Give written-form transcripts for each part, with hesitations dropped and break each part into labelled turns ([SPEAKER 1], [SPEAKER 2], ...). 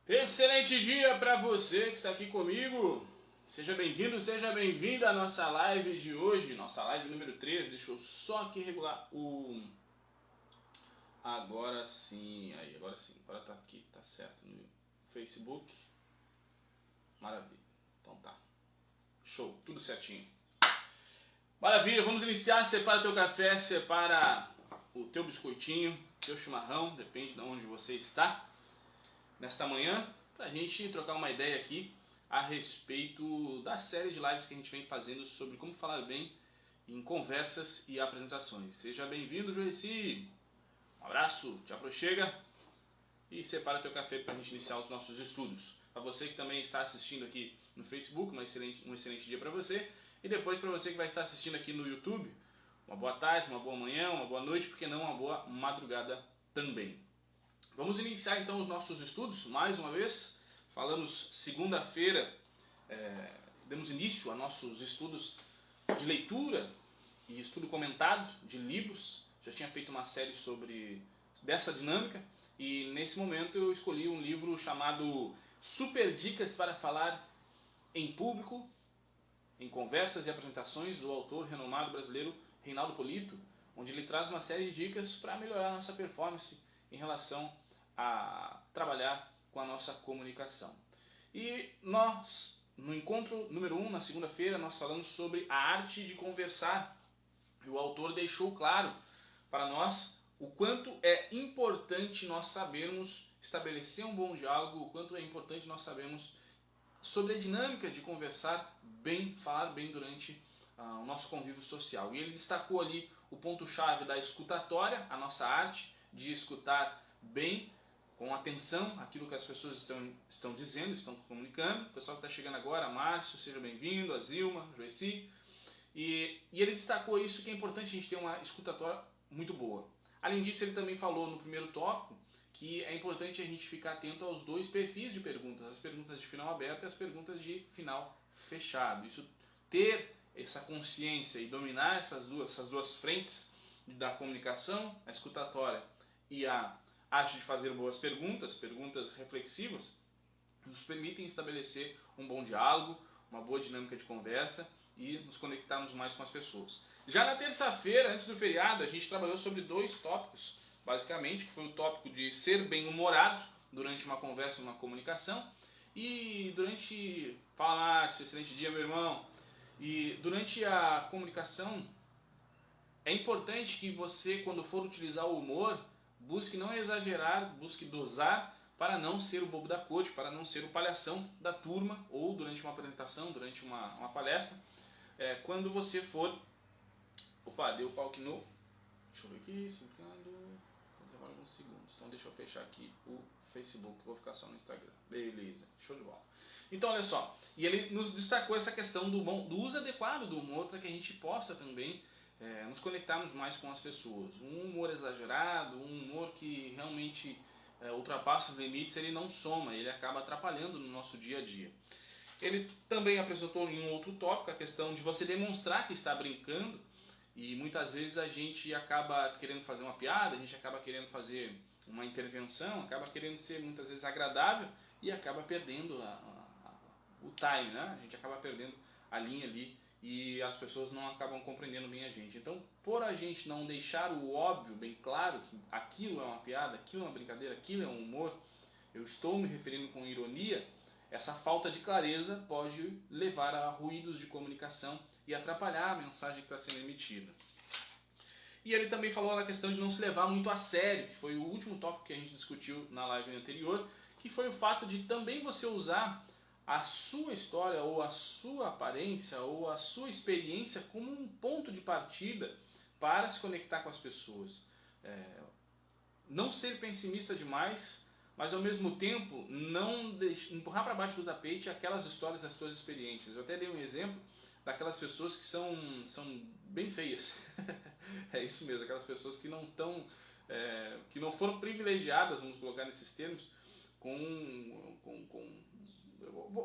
[SPEAKER 1] Excelente dia para você que está aqui comigo. Seja bem-vindo, seja bem-vinda à nossa live de hoje, nossa live número 13. Deixa eu só aqui regular o... Agora sim, agora tá aqui, tá certo no Facebook. Maravilha, então tá. Show, tudo certinho. Maravilha, vamos iniciar. Separa teu café, separa o teu biscoitinho, teu chimarrão, depende de onde você está nesta manhã, para a gente trocar uma ideia aqui a respeito da série de lives que a gente vem fazendo sobre como falar bem em conversas e apresentações. Seja bem-vindo, Joeci! Um abraço, te aproxega e separa teu café para a gente iniciar os nossos estudos. Para você que também está assistindo aqui no Facebook, um excelente dia para você. E depois para você que vai estar assistindo aqui no YouTube, uma boa tarde, uma boa manhã, uma boa noite, porque não uma boa madrugada também. Vamos iniciar então os nossos estudos, mais uma vez. Falamos segunda-feira, demos início a nossos estudos de leitura e estudo comentado de livros. Já tinha feito uma série sobre dessa dinâmica e nesse momento eu escolhi um livro chamado Super Dicas para Falar em Público, em Conversas e Apresentações, do autor renomado brasileiro Reinaldo Polito, onde ele traz uma série de dicas para melhorar a nossa performance em relação a trabalhar com a nossa comunicação. E nós, no encontro número 1, na segunda-feira, nós falamos sobre a arte de conversar. E o autor deixou claro para nós o quanto é importante nós sabermos estabelecer um bom diálogo, o quanto é importante nós sabermos sobre a dinâmica de conversar bem, falar bem durante o nosso convívio social. E ele destacou ali o ponto-chave da escutatória, a nossa arte de escutar bem, com atenção, aquilo que as pessoas estão dizendo, estão comunicando. O pessoal que está chegando agora, Márcio, seja bem-vindo, a Zilma, Joeci. E ele destacou isso, que é importante a gente ter uma escutatória muito boa. Além disso, ele também falou no primeiro tópico que é importante a gente ficar atento aos dois perfis de perguntas, as perguntas de final aberto e as perguntas de final fechado. Isso, ter essa consciência e dominar essas duas frentes da comunicação, a escutatória e a arte de fazer boas perguntas reflexivas, nos permitem estabelecer um bom diálogo, uma boa dinâmica de conversa e nos conectarmos mais com as pessoas. Já na terça-feira, antes do feriado, a gente trabalhou sobre dois tópicos, basicamente, que foi o tópico de ser bem-humorado durante uma conversa, uma comunicação, e durante... Fala, Márcio, excelente dia, meu irmão! E durante a comunicação, é importante que você, quando for utilizar o humor, busque não exagerar, busque dosar para não ser o bobo da corte, para não ser o palhação da turma, ou durante uma apresentação, durante uma palestra. Quando você for... Opa, deu pau aqui no... Deixa eu ver aqui, vou levar alguns segundos. Então deixa eu fechar aqui o Facebook, vou ficar só no Instagram. Beleza, show de bola. Então olha só, e ele nos destacou essa questão do uso adequado do humor para que a gente possa também nos conectarmos mais com as pessoas. Um humor exagerado, um humor que realmente ultrapassa os limites, ele não soma, ele acaba atrapalhando no nosso dia a dia. Ele também apresentou em um outro tópico a questão de você demonstrar que está brincando, e muitas vezes a gente acaba querendo fazer uma piada, a gente acaba querendo fazer uma intervenção, acaba querendo ser muitas vezes agradável e acaba perdendo o time, né? A gente acaba perdendo a linha ali e as pessoas não acabam compreendendo bem a gente. Então, por a gente não deixar o óbvio bem claro, que aquilo é uma piada, aquilo é uma brincadeira, aquilo é um humor, eu estou me referindo com ironia, essa falta de clareza pode levar a ruídos de comunicação e atrapalhar a mensagem que está sendo emitida. E ele também falou na questão de não se levar muito a sério, que foi o último tópico que a gente discutiu na live anterior, que foi o fato de também você usar a sua história, ou a sua aparência, ou a sua experiência como um ponto de partida para se conectar com as pessoas. Não ser pessimista demais, mas ao mesmo tempo não empurrar para baixo do tapete aquelas histórias, as suas experiências. Eu até dei um exemplo daquelas pessoas que são bem feias. É isso mesmo, aquelas pessoas que que não foram privilegiadas, vamos colocar nesses termos,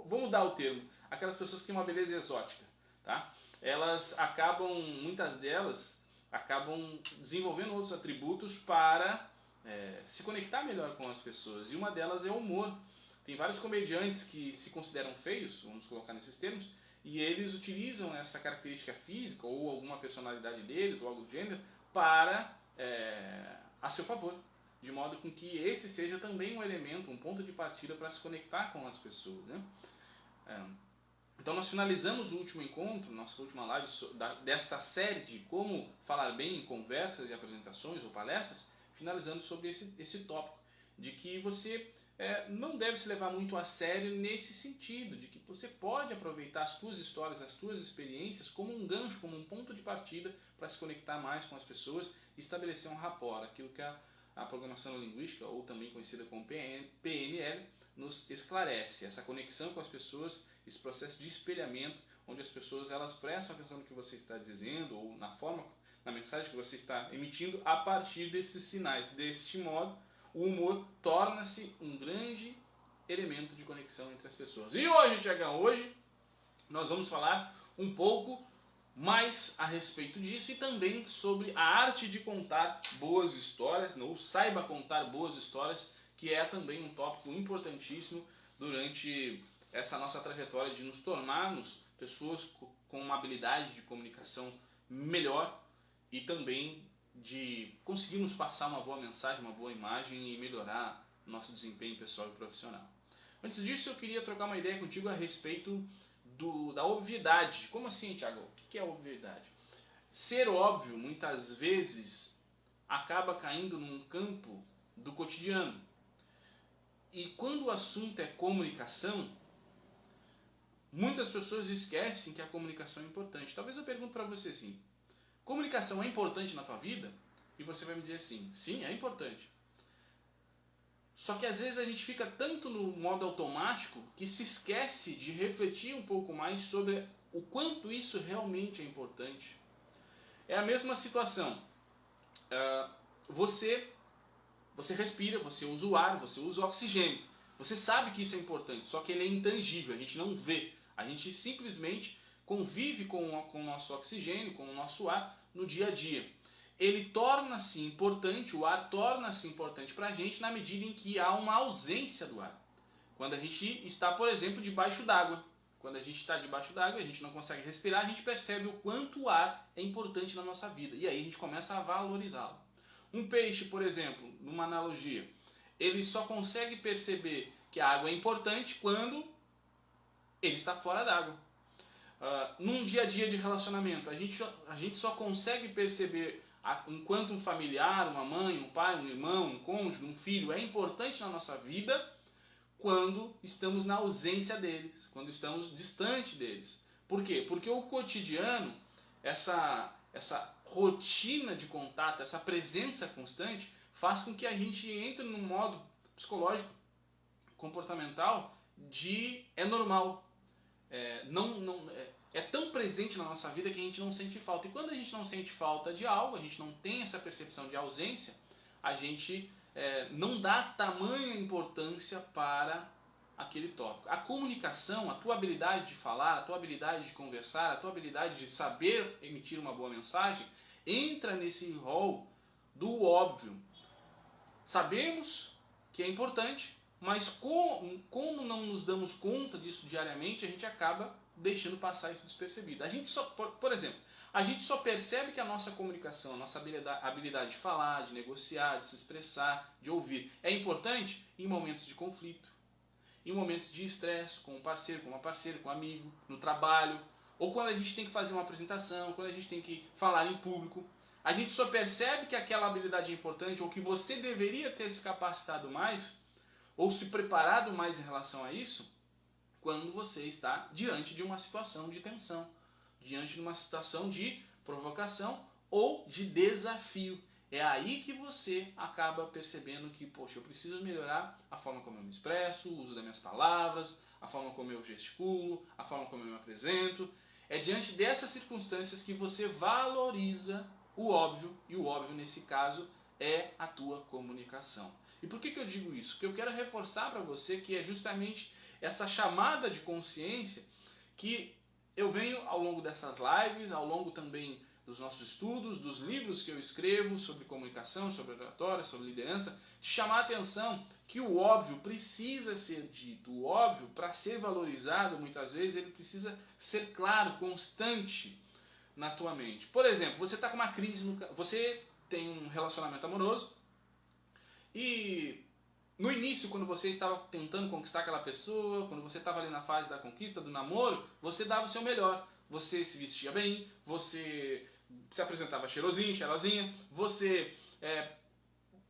[SPEAKER 1] vou mudar o termo, aquelas pessoas que têm uma beleza exótica, tá? Elas acabam, muitas delas, acabam desenvolvendo outros atributos para se conectar melhor com as pessoas, e uma delas é o humor. Tem vários comediantes que se consideram feios, vamos colocar nesses termos, e eles utilizam essa característica física ou alguma personalidade deles ou algo do gênero para a seu favor, de modo com que esse seja também um elemento, um ponto de partida para se conectar com as pessoas, né? Então nós finalizamos o último encontro, nossa última live desta série de como falar bem em conversas e apresentações ou palestras, finalizando sobre esse tópico, de que você não deve se levar muito a sério nesse sentido, de que você pode aproveitar as suas histórias, as suas experiências como um gancho, como um ponto de partida para se conectar mais com as pessoas e estabelecer um rapport, aquilo que a programação linguística, ou também conhecida como PNL, nos esclarece, essa conexão com as pessoas, esse processo de espelhamento, onde as pessoas elas prestam atenção no que você está dizendo ou na mensagem que você está emitindo a partir desses sinais. Deste modo, o humor torna-se um grande elemento de conexão entre as pessoas. E hoje, Tiagão, hoje nós vamos falar um pouco mais a respeito disso e também sobre a arte de contar boas histórias, ou saiba contar boas histórias, que é também um tópico importantíssimo durante essa nossa trajetória de nos tornarmos pessoas com uma habilidade de comunicação melhor e também de conseguirmos passar uma boa mensagem, uma boa imagem e melhorar nosso desempenho pessoal e profissional. Antes disso, eu queria trocar uma ideia contigo a respeito da obviedade. Como assim, Thiago? O que é obviedade? Ser óbvio, muitas vezes, acaba caindo num campo do cotidiano. E quando o assunto é comunicação, muitas pessoas esquecem que a comunicação é importante. Talvez eu pergunte para você assim, comunicação é importante na tua vida? E você vai me dizer assim, sim, é importante. Só que às vezes a gente fica tanto no modo automático que se esquece de refletir um pouco mais sobre o quanto isso realmente é importante. É a mesma situação. Você respira, você usa o ar, você usa o oxigênio. Você sabe que isso é importante, só que ele é intangível, a gente não vê. A gente simplesmente convive com o nosso oxigênio, com o nosso ar no dia a dia. Ele torna-se importante, o ar torna-se importante para a gente na medida em que há uma ausência do ar. Quando a gente está, por exemplo, debaixo d'água. Quando a gente está debaixo d'água e a gente não consegue respirar, a gente percebe o quanto o ar é importante na nossa vida. E aí a gente começa a valorizá-lo. Um peixe, por exemplo, numa analogia, ele só consegue perceber que a água é importante quando ele está fora d'água. Num dia a dia de relacionamento, a gente só consegue perceber enquanto um familiar, uma mãe, um pai, um irmão, um cônjuge, um filho é importante na nossa vida quando estamos na ausência deles, quando estamos distante deles. Por quê? Porque o cotidiano, essa rotina de contato, essa presença constante, faz com que a gente entre num modo psicológico, comportamental, de é normal. É tão presente na nossa vida que a gente não sente falta. E quando a gente não sente falta de algo, a gente não tem essa percepção de ausência, a gente não dá tamanha importância para aquele tópico. A comunicação, a tua habilidade de falar, a tua habilidade de conversar, a tua habilidade de saber emitir uma boa mensagem, entra nesse rol do óbvio. Sabemos que é importante, mas como não nos damos conta disso diariamente, a gente acaba deixando passar isso despercebido. A gente só, por exemplo, a gente só percebe que a nossa comunicação, a nossa habilidade de falar, de negociar, de se expressar, de ouvir, é importante em momentos de conflito, em momentos de estresse, com um parceiro, com uma parceira, com um amigo, no trabalho, ou quando a gente tem que fazer uma apresentação, quando a gente tem que falar em público. A gente só percebe que aquela habilidade é importante, ou que você deveria ter se capacitado mais, ou se preparado mais em relação a isso, quando você está diante de uma situação de tensão, diante de uma situação de provocação ou de desafio. É aí que você acaba percebendo que, poxa, eu preciso melhorar a forma como eu me expresso, o uso das minhas palavras, a forma como eu gesticulo, a forma como eu me apresento. É diante dessas circunstâncias que você valoriza o óbvio, e o óbvio nesse caso é a tua comunicação. E por que eu digo isso? Porque eu quero reforçar para você que é justamente essa chamada de consciência que eu venho ao longo dessas lives, ao longo também dos nossos estudos, dos livros que eu escrevo sobre comunicação, sobre oratória, sobre liderança, de chamar a atenção que o óbvio precisa ser dito. O óbvio, para ser valorizado, muitas vezes, ele precisa ser claro, constante na tua mente. Por exemplo, você está com uma crise, você tem um relacionamento amoroso e no início, quando você estava tentando conquistar aquela pessoa, quando você estava ali na fase da conquista, do namoro, você dava o seu melhor. Você se vestia bem, você se apresentava cheirosinho, cheirosinha, você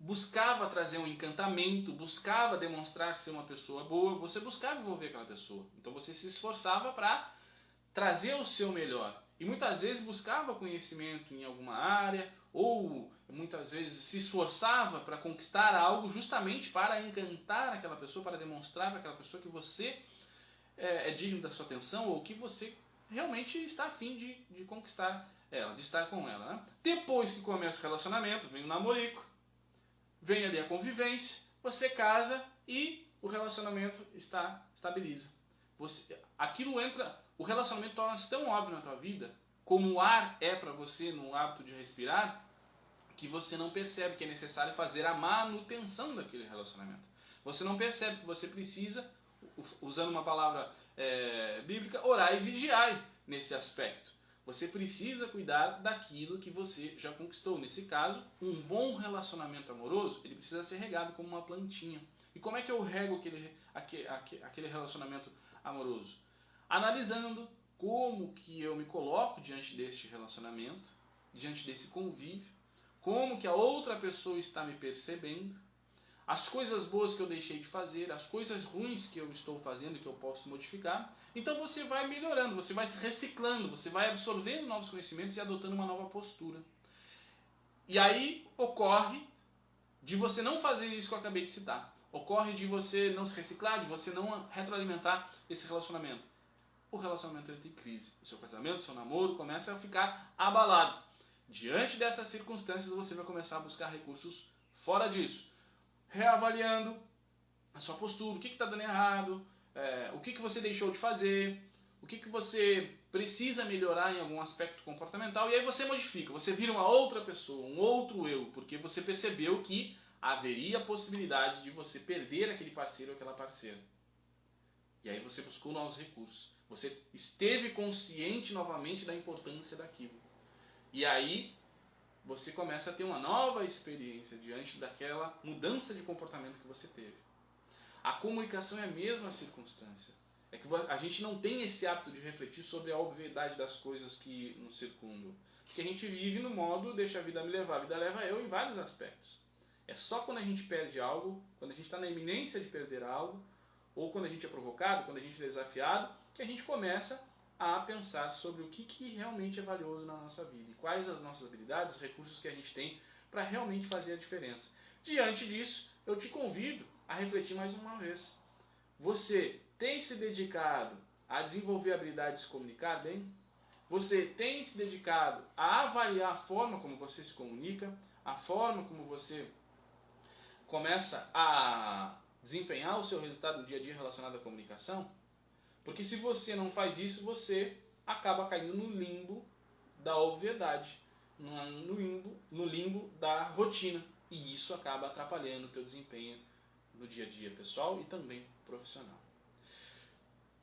[SPEAKER 1] buscava trazer um encantamento, buscava demonstrar ser uma pessoa boa, você buscava envolver aquela pessoa. Então você se esforçava para trazer o seu melhor. E muitas vezes buscava conhecimento em alguma área, ou muitas vezes se esforçava para conquistar algo justamente para encantar aquela pessoa, para demonstrar para aquela pessoa que você é digno da sua atenção, ou que você realmente está a fim de conquistar ela, de estar com ela. Né? Depois que começa o relacionamento, vem o namorico, vem ali a convivência, você casa e o relacionamento estabiliza. O relacionamento torna-se tão óbvio na tua vida, como o ar é para você no hábito de respirar, que você não percebe que é necessário fazer a manutenção daquele relacionamento. Você não percebe que você precisa, usando uma palavra bíblica, orar e vigiar nesse aspecto. Você precisa cuidar daquilo que você já conquistou. Nesse caso, um bom relacionamento amoroso, ele precisa ser regado como uma plantinha. E como é que eu rego aquele relacionamento amoroso? Analisando como que eu me coloco diante deste relacionamento, diante desse convívio, como que a outra pessoa está me percebendo, as coisas boas que eu deixei de fazer, as coisas ruins que eu estou fazendo e que eu posso modificar. Então você vai melhorando, você vai se reciclando, você vai absorvendo novos conhecimentos e adotando uma nova postura. E aí ocorre de você não fazer isso que eu acabei de citar. Ocorre de você não se reciclar, de você não retroalimentar esse relacionamento. O relacionamento entra em crise. O seu casamento, o seu namoro começa a ficar abalado. Diante dessas circunstâncias, você vai começar a buscar recursos fora disso. Reavaliando a sua postura, o que está dando errado, o que você deixou de fazer, o que você precisa melhorar em algum aspecto comportamental, e aí você modifica, você vira uma outra pessoa, um outro eu, porque você percebeu que haveria a possibilidade de você perder aquele parceiro ou aquela parceira. E aí você buscou novos recursos, você esteve consciente novamente da importância daquilo. E aí você começa a ter uma nova experiência diante daquela mudança de comportamento que você teve. A comunicação é a mesma circunstância. É que a gente não tem esse hábito de refletir sobre a obviedade das coisas que nos circundam. Porque a gente vive no modo deixa a vida me levar, a vida leva eu em vários aspectos. É só quando a gente perde algo, quando a gente está na iminência de perder algo, ou quando a gente é provocado, quando a gente é desafiado, que a gente começa a pensar sobre o que realmente é valioso na nossa vida e quais as nossas habilidades, os recursos que a gente tem para realmente fazer a diferença. Diante disso, eu te convido a refletir mais uma vez. Você tem se dedicado a desenvolver a habilidade de se comunicar bem? Você tem se dedicado a avaliar a forma como você se comunica, a forma como você começa a desempenhar o seu resultado no dia a dia relacionado à comunicação? Porque se você não faz isso, você acaba caindo no limbo da obviedade, no limbo da rotina. E isso acaba atrapalhando o teu desempenho no dia a dia pessoal e também profissional.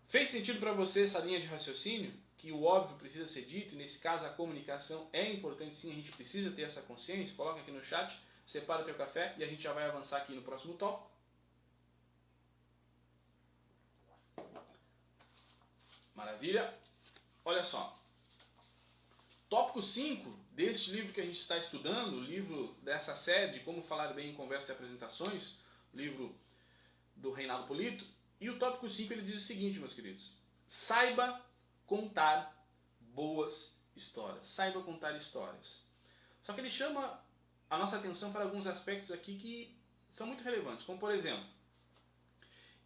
[SPEAKER 1] Fez sentido para você essa linha de raciocínio? Que o óbvio precisa ser dito, e nesse caso a comunicação é importante sim, a gente precisa ter essa consciência? Coloca aqui no chat, separa o teu café e a gente já vai avançar aqui no próximo tópico. Maravilha? Olha só. Tópico 5 deste livro que a gente está estudando, o livro dessa série de Como Falar Bem em Conversas e Apresentações, livro do Reinaldo Polito. E o tópico 5 ele diz o seguinte, meus queridos. Saiba contar boas histórias. Saiba contar histórias. Só que ele chama a nossa atenção para alguns aspectos aqui que são muito relevantes. Como, por exemplo,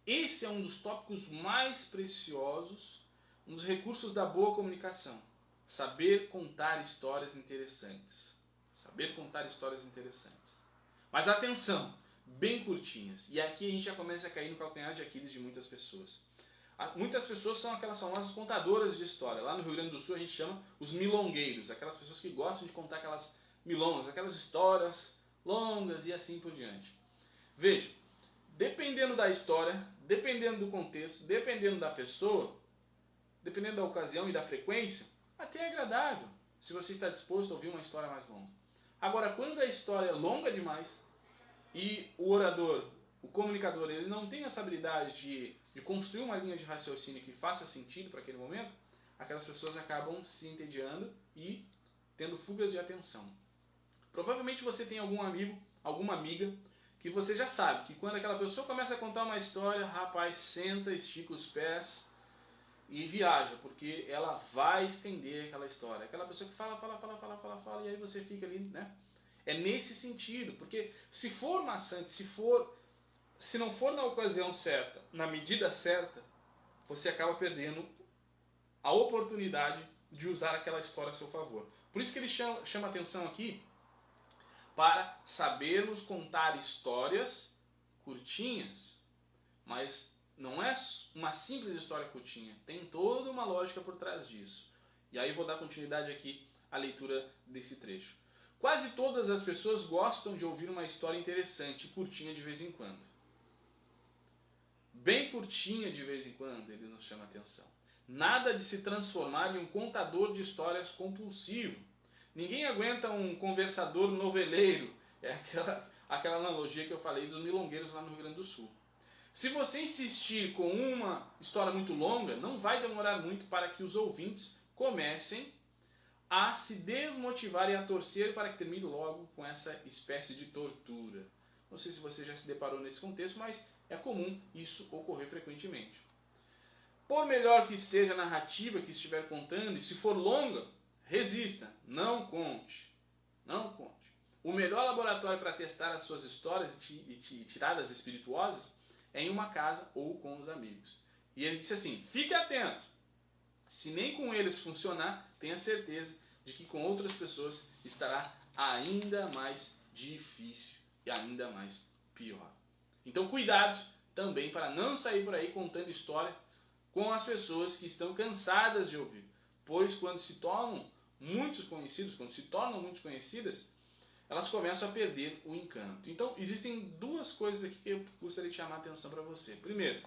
[SPEAKER 1] esse é um dos tópicos mais preciosos, um dos recursos da boa comunicação. Saber contar histórias interessantes. Saber contar histórias interessantes. Mas atenção, bem curtinhas. E aqui a gente já começa a cair no calcanhar de Aquiles de muitas pessoas. Muitas pessoas são aquelas famosas contadoras de história. Lá no Rio Grande do Sul a gente chama os milongueiros, aquelas pessoas que gostam de contar aquelas milongas, aquelas histórias longas e assim por diante. Veja, dependendo da história, dependendo do contexto, dependendo da pessoa, dependendo da ocasião e da frequência, até é agradável, se você está disposto a ouvir uma história mais longa. Agora, quando a história é longa demais e o orador, o comunicador, ele não tem essa habilidade de construir uma linha de raciocínio que faça sentido para aquele momento, aquelas pessoas acabam se entediando e tendo fugas de atenção. Provavelmente você tem algum amigo, alguma amiga, que você já sabe que quando aquela pessoa começa a contar uma história, rapaz, senta, estica os pés e viaja, porque ela vai estender aquela história. Aquela pessoa que fala, e aí você fica ali, né? É nesse sentido, porque se for maçante, se não for na ocasião certa, na medida certa, você acaba perdendo a oportunidade de usar aquela história a seu favor. Por isso que ele chama atenção aqui para sabermos contar histórias curtinhas, mas não é uma simples história curtinha, tem toda uma lógica por trás disso. E aí vou dar continuidade aqui à leitura desse trecho. Quase todas as pessoas gostam de ouvir uma história interessante e curtinha de vez em quando. Bem curtinha de vez em quando, ele nos chama atenção. Nada de se transformar em um contador de histórias compulsivo. Ninguém aguenta um conversador noveleiro. É aquela analogia que eu falei dos milongueiros lá no Rio Grande do Sul. Se você insistir com uma história muito longa, não vai demorar muito para que os ouvintes comecem a se desmotivar e a torcer para que termine logo com essa espécie de tortura. Não sei se você já se deparou nesse contexto, mas é comum isso ocorrer frequentemente. Por melhor que seja a narrativa que estiver contando, e se for longa, resista, não conte. Não conte. O melhor laboratório para testar as suas histórias e tiradas espirituosas é em uma casa ou com os amigos. E ele disse assim, fique atento. Se nem com eles funcionar, tenha certeza de que com outras pessoas estará ainda mais difícil e ainda mais pior. Então cuidado também para não sair por aí contando história com as pessoas que estão cansadas de ouvir. Pois quando se tornam muito conhecidas, elas começam a perder o encanto. Então existem duas coisas aqui que eu gostaria de chamar a atenção para você. Primeiro,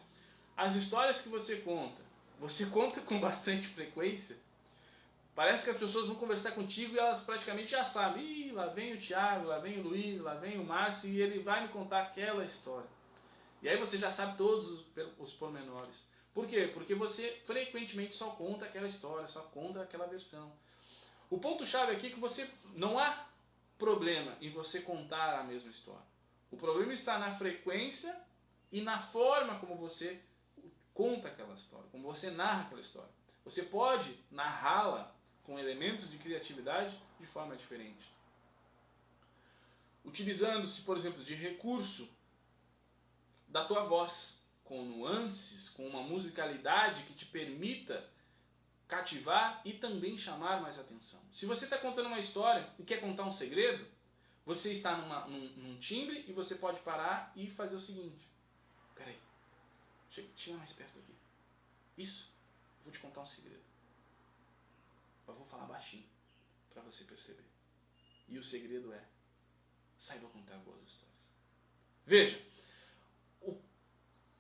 [SPEAKER 1] as histórias que você conta com bastante frequência. Parece que as pessoas vão conversar contigo e elas praticamente já sabem. Ih, lá vem o Tiago, lá vem o Luiz, lá vem o Márcio e ele vai me contar aquela história. E aí você já sabe todos os pormenores. Por quê? Porque você frequentemente só conta aquela história, só conta aquela versão. O ponto-chave aqui é que você não há problema em você contar a mesma história. O problema está na frequência e na forma como você conta aquela história, como você narra aquela história. Você pode narrá-la com elementos de criatividade de forma diferente. Utilizando-se, por exemplo, de recurso da tua voz, com nuances, com uma musicalidade que te permita cativar e também chamar mais atenção. Se você está contando uma história e quer contar um segredo, você está num timbre e você pode parar e fazer o seguinte. Peraí, chega mais perto aqui. Isso, vou te contar um segredo. Eu vou falar baixinho para você perceber. E o segredo é, saiba contar boas histórias. Veja, o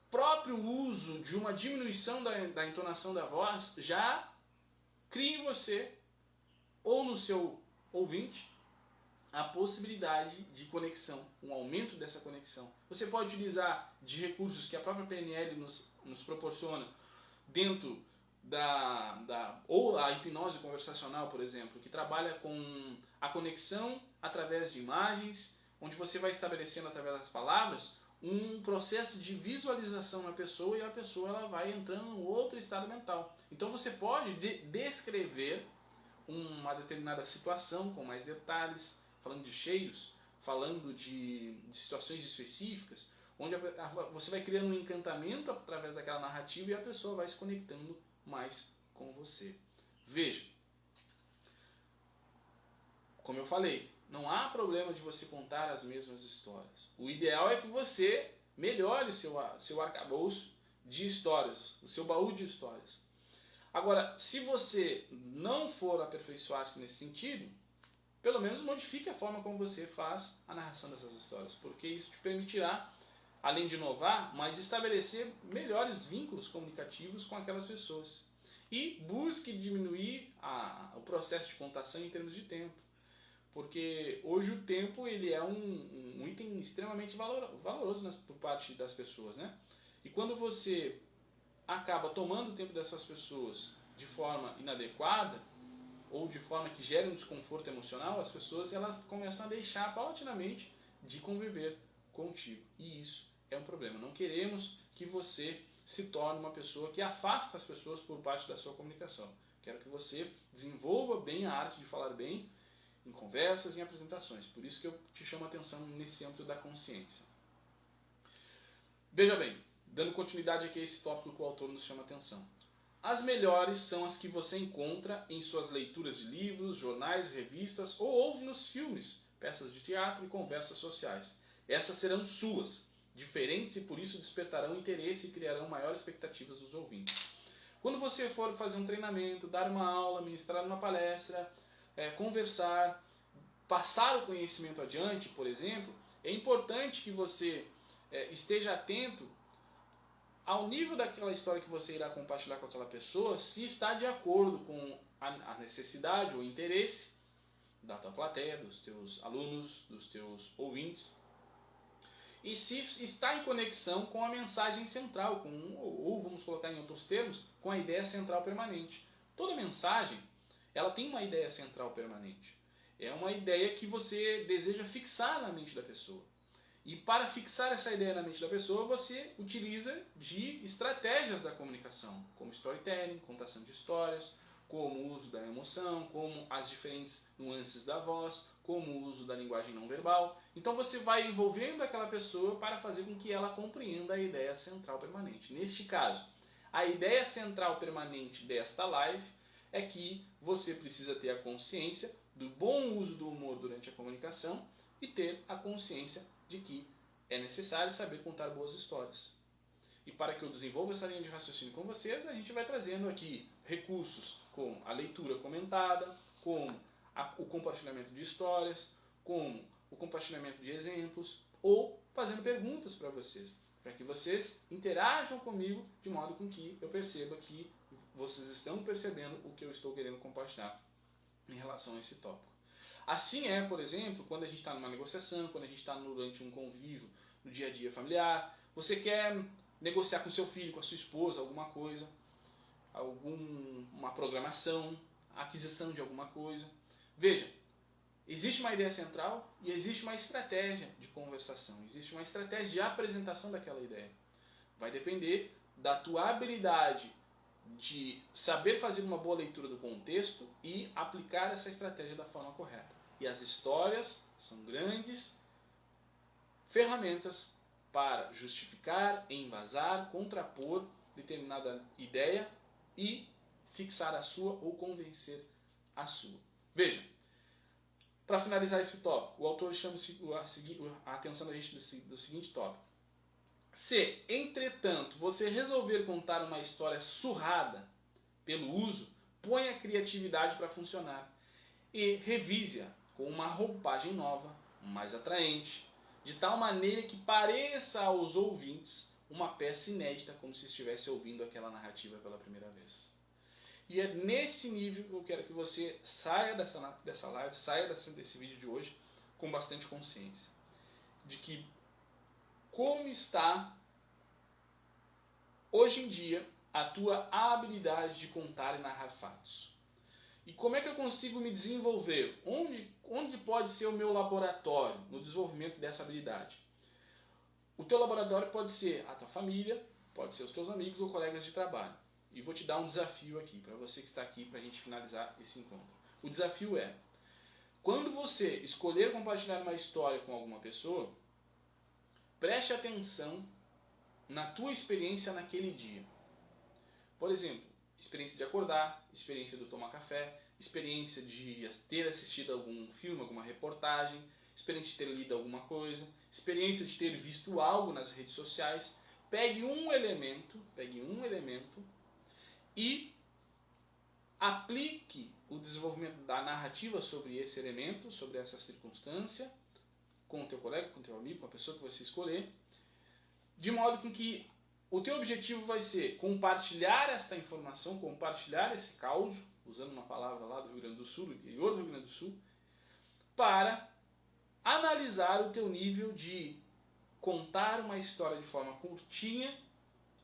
[SPEAKER 1] próprio uso de uma diminuição da entonação da voz já cria em você, ou no seu ouvinte, a possibilidade de conexão, um aumento dessa conexão. Você pode utilizar de recursos que a própria PNL nos proporciona dentro ou a hipnose conversacional, por exemplo, que trabalha com a conexão através de imagens, onde você vai estabelecendo através das palavras um processo de visualização na pessoa e a pessoa ela vai entrando em outro estado mental. Então você pode descrever uma determinada situação com mais detalhes, falando de cheiros, falando de situações específicas, onde você vai criando um encantamento através daquela narrativa e a pessoa vai se conectando mais com você. Veja, como eu falei, não há problema de você contar as mesmas histórias. O ideal é que você melhore o seu arcabouço de histórias, o seu baú de histórias. Agora, se você não for aperfeiçoar-se nesse sentido, pelo menos modifique a forma como você faz a narração dessas histórias, porque isso te permitirá, além de inovar, mas estabelecer melhores vínculos comunicativos com aquelas pessoas. E busque diminuir o processo de contação em termos de tempo, porque hoje o tempo ele é um item extremamente valoroso por parte das pessoas, né? E quando você acaba tomando o tempo dessas pessoas de forma inadequada, ou de forma que gere um desconforto emocional, as pessoas elas começam a deixar paulatinamente de conviver contigo. E isso é um problema. Não queremos que você se torne uma pessoa que afasta as pessoas por parte da sua comunicação. Quero que você desenvolva bem a arte de falar bem em conversas e em apresentações. Por isso que eu te chamo a atenção nesse âmbito da consciência. Veja bem, dando continuidade aqui a esse tópico que o autor nos chama a atenção. As melhores são as que você encontra em suas leituras de livros, jornais, revistas ou ouve nos filmes, peças de teatro e conversas sociais. Essas serão suas, diferentes e por isso despertarão interesse e criarão maiores expectativas dos ouvintes. Quando você for fazer um treinamento, dar uma aula, ministrar uma palestra, conversar, passar o conhecimento adiante, por exemplo, é importante que você esteja atento ao nível daquela história que você irá compartilhar com aquela pessoa, se está de acordo com a necessidade ou interesse da tua plateia, dos teus alunos, dos teus ouvintes, e se está em conexão com a mensagem central, ou vamos colocar em outros termos, com a ideia central permanente. Toda mensagem, ela tem uma ideia central permanente. É uma ideia que você deseja fixar na mente da pessoa. E para fixar essa ideia na mente da pessoa, você utiliza de estratégias da comunicação, como storytelling, contação de histórias, como o uso da emoção, como as diferentes nuances da voz, como o uso da linguagem não verbal. Então você vai envolvendo aquela pessoa para fazer com que ela compreenda a ideia central permanente. Neste caso, a ideia central permanente desta live é que você precisa ter a consciência do bom uso do humor durante a comunicação e ter a consciência de que é necessário saber contar boas histórias. E para que eu desenvolva essa linha de raciocínio com vocês, a gente vai trazendo aqui recursos como a leitura comentada, como o compartilhamento de histórias, como o compartilhamento de exemplos, ou fazendo perguntas para vocês, para que vocês interajam comigo de modo com que eu perceba que vocês estão percebendo o que eu estou querendo compartilhar em relação a esse tópico. Assim é, por exemplo, quando a gente está numa negociação, quando a gente está durante um convívio no dia a dia familiar, você quer negociar com seu filho, com a sua esposa, alguma coisa, uma programação, a aquisição de alguma coisa. Veja, existe uma ideia central e existe uma estratégia de conversação, existe uma estratégia de apresentação daquela ideia. Vai depender da tua habilidade de saber fazer uma boa leitura do contexto e aplicar essa estratégia da forma correta. E as histórias são grandes ferramentas para justificar, embasar, contrapor determinada ideia e fixar a sua ou convencer a sua. Veja, para finalizar esse tópico, o autor chama a atenção da gente do seguinte tópico. Se, entretanto, você resolver contar uma história surrada pelo uso, ponha a criatividade para funcionar e revise-a com uma roupagem nova, mais atraente, de tal maneira que pareça aos ouvintes uma peça inédita, como se estivesse ouvindo aquela narrativa pela primeira vez. E é nesse nível que eu quero que você saia dessa live, saia desse vídeo de hoje com bastante consciência de que como está hoje em dia a tua habilidade de contar e narrar fatos. E como é que eu consigo me desenvolver? Onde pode ser o meu laboratório no desenvolvimento dessa habilidade? O teu laboratório pode ser a tua família, pode ser os teus amigos ou colegas de trabalho. E vou te dar um desafio aqui, para você que está aqui, para a gente finalizar esse encontro. O desafio é, quando você escolher compartilhar uma história com alguma pessoa, preste atenção na tua experiência naquele dia. Por exemplo, experiência de acordar, experiência de tomar café, experiência de ter assistido algum filme, alguma reportagem, experiência de ter lido alguma coisa, experiência de ter visto algo nas redes sociais. pegue um elemento e aplique o desenvolvimento da narrativa sobre esse elemento, sobre essa circunstância, com o teu colega, com o teu amigo, com a pessoa que você escolher, de modo com que o teu objetivo vai ser compartilhar esta informação, compartilhar esse caos, usando uma palavra lá do Rio Grande do Sul, do interior do Rio Grande do Sul, para analisar o teu nível de contar uma história de forma curtinha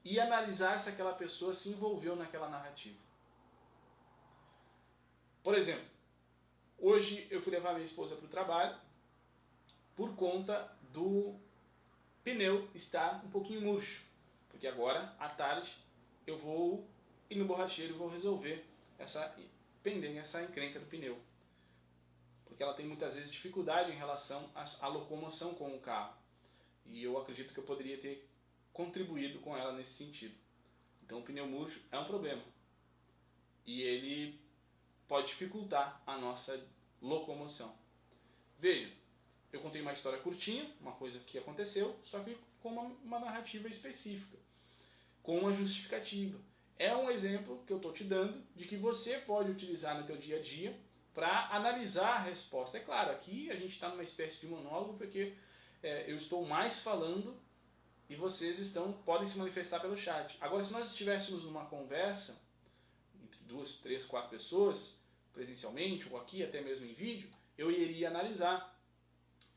[SPEAKER 1] e analisar se aquela pessoa se envolveu naquela narrativa. Por exemplo, hoje eu fui levar minha esposa para o trabalho por conta do pneu estar um pouquinho murcho. Porque agora, à tarde, eu vou ir no borracheiro e vou resolver essa pendenga, essa encrenca do pneu. Porque ela tem muitas vezes dificuldade em relação à locomoção com o carro. E eu acredito que eu poderia ter contribuído com ela nesse sentido. Então o pneu murcho é um problema. E ele pode dificultar a nossa locomoção. Veja, eu contei uma história curtinha, uma coisa que aconteceu, só que com uma narrativa específica, com uma justificativa. É um exemplo que eu estou te dando de que você pode utilizar no teu dia a dia para analisar a resposta. É claro, aqui a gente está numa espécie de monólogo porque eu estou mais falando e vocês podem se manifestar pelo chat. Agora, se nós estivéssemos numa conversa entre 2, 3, 4 pessoas, presencialmente ou aqui, até mesmo em vídeo, eu iria analisar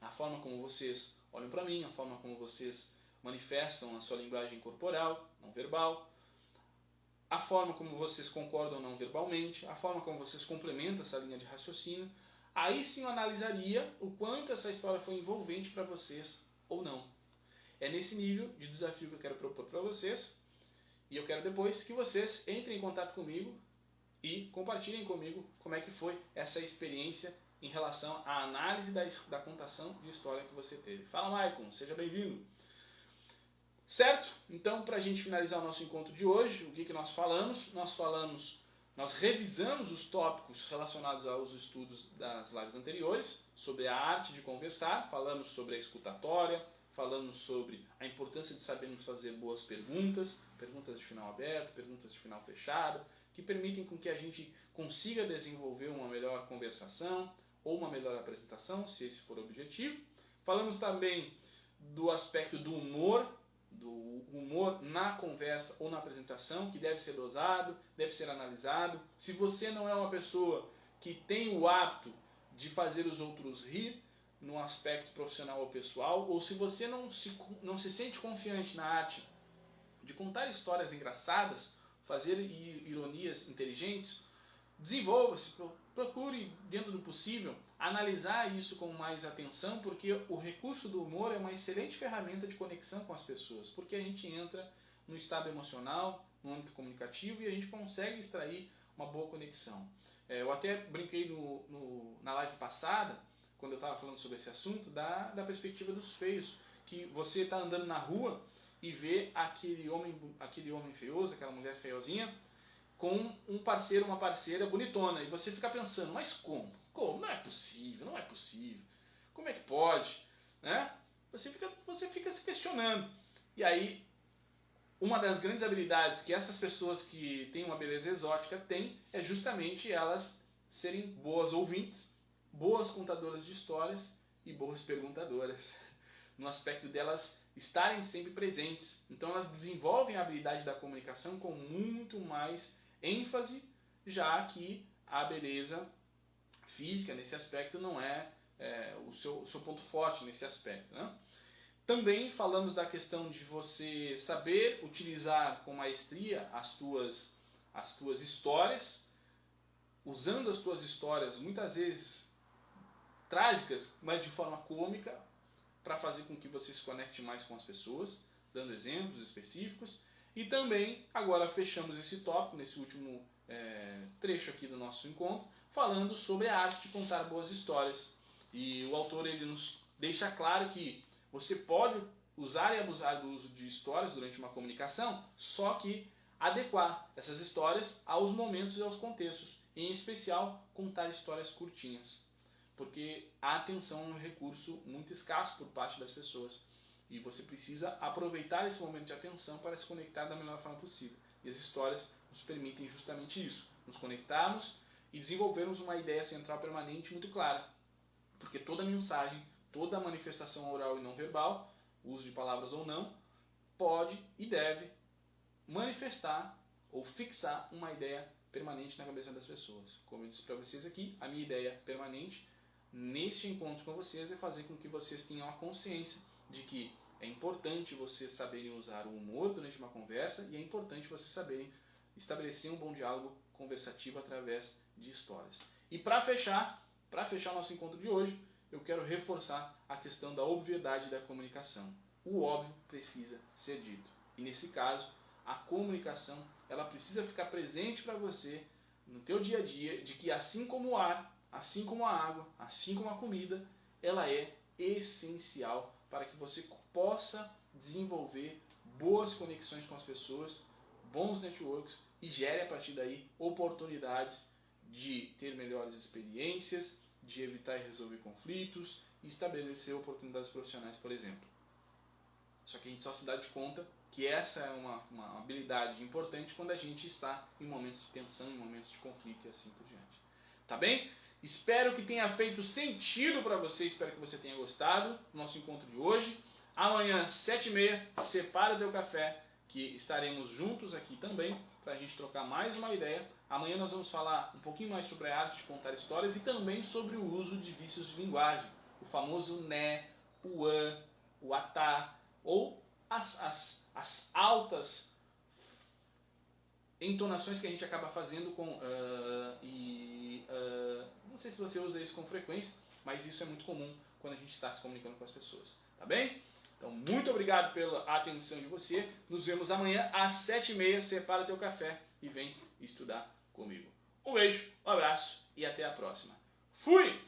[SPEAKER 1] a forma como vocês olham para mim, a forma como vocês manifestam a sua linguagem corporal, não verbal, a forma como vocês concordam não verbalmente, a forma como vocês complementam essa linha de raciocínio. Aí sim eu analisaria o quanto essa história foi envolvente para vocês ou não. É nesse nível de desafio que eu quero propor para vocês, e eu quero depois que vocês entrem em contato comigo e compartilhem comigo como é que foi essa experiência em relação à análise da contação de história que você teve. Fala, Maicon, seja bem-vindo. Certo? Então, para a gente finalizar o nosso encontro de hoje, o que nós falamos? Nós revisamos os tópicos relacionados aos estudos das lives anteriores, sobre a arte de conversar, falamos sobre a escutatória, falamos sobre a importância de sabermos fazer boas perguntas, perguntas de final aberto, perguntas de final fechado, que permitem com que a gente consiga desenvolver uma melhor conversação ou uma melhor apresentação, se esse for o objetivo. Falamos também do aspecto do humor na conversa ou na apresentação, que deve ser dosado, deve ser analisado. Se você não é uma pessoa que tem o hábito de fazer os outros rir, no aspecto profissional ou pessoal, ou se você não se sente confiante na arte de contar histórias engraçadas, fazer ironias inteligentes, desenvolva-se, procure, dentro do possível, analisar isso com mais atenção, porque o recurso do humor é uma excelente ferramenta de conexão com as pessoas, porque a gente entra no estado emocional, no âmbito comunicativo, e a gente consegue extrair uma boa conexão. Eu até brinquei na live passada, quando eu estava falando sobre esse assunto, da perspectiva dos feios, que você está andando na rua e vê aquele homem feioso, aquela mulher feiozinha, com um parceiro, uma parceira bonitona, e você fica pensando, mas como? Como? Não é possível. Como é que pode? Né? Você fica se questionando. E aí, uma das grandes habilidades que essas pessoas que têm uma beleza exótica têm é justamente elas serem boas ouvintes, boas contadoras de histórias e boas perguntadoras, no aspecto delas estarem sempre presentes. Então elas desenvolvem a habilidade da comunicação com muito mais ênfase, já que a beleza física nesse aspecto não é o seu ponto forte nesse aspecto, né? Também falamos da questão de você saber utilizar com maestria as tuas histórias, usando as tuas histórias muitas vezes trágicas, mas de forma cômica, para fazer com que você se conecte mais com as pessoas, dando exemplos específicos. E também, agora fechamos esse tópico, nesse último trecho aqui do nosso encontro, falando sobre a arte de contar boas histórias. E o autor ele nos deixa claro que você pode usar e abusar do uso de histórias durante uma comunicação, só que adequar essas histórias aos momentos e aos contextos. Em especial, contar histórias curtinhas. Porque a atenção é um recurso muito escasso por parte das pessoas. E você precisa aproveitar esse momento de atenção para se conectar da melhor forma possível. E as histórias nos permitem justamente isso, nos conectarmos e desenvolvermos uma ideia central permanente muito clara. Porque toda mensagem, toda manifestação oral e não verbal, uso de palavras ou não, pode e deve manifestar ou fixar uma ideia permanente na cabeça das pessoas. Como eu disse para vocês aqui, a minha ideia permanente neste encontro com vocês é fazer com que vocês tenham a consciência de que é importante vocês saberem usar o humor durante uma conversa e é importante vocês saberem estabelecer um bom diálogo conversativo através de histórias. E para fechar o nosso encontro de hoje, eu quero reforçar a questão da obviedade da comunicação. O óbvio precisa ser dito. E nesse caso, a comunicação ela precisa ficar presente para você no teu dia a dia, de que assim como o ar, assim como a água, assim como a comida, ela é essencial para que você possa desenvolver boas conexões com as pessoas, bons networks e gere a partir daí oportunidades de ter melhores experiências, de evitar e resolver conflitos e estabelecer oportunidades profissionais, por exemplo. Só que a gente só se dá de conta que essa é uma habilidade importante quando a gente está em momentos de tensão, em momentos de conflito e assim por diante. Tá bem? Espero que tenha feito sentido para você, espero que você tenha gostado do nosso encontro de hoje. Amanhã, 7h30, separa o teu café, que estaremos juntos aqui também para a gente trocar mais uma ideia. Amanhã nós vamos falar um pouquinho mais sobre a arte de contar histórias e também sobre o uso de vícios de linguagem. O famoso né, o an, o atá, ou as altas entonações que a gente acaba fazendo com não sei se você usa isso com frequência, mas isso é muito comum quando a gente está se comunicando com as pessoas, tá bem? Então, muito obrigado pela atenção de você. Nos vemos amanhã às 7h30. Separa o teu café e vem estudar comigo. Um beijo, um abraço e até a próxima. Fui!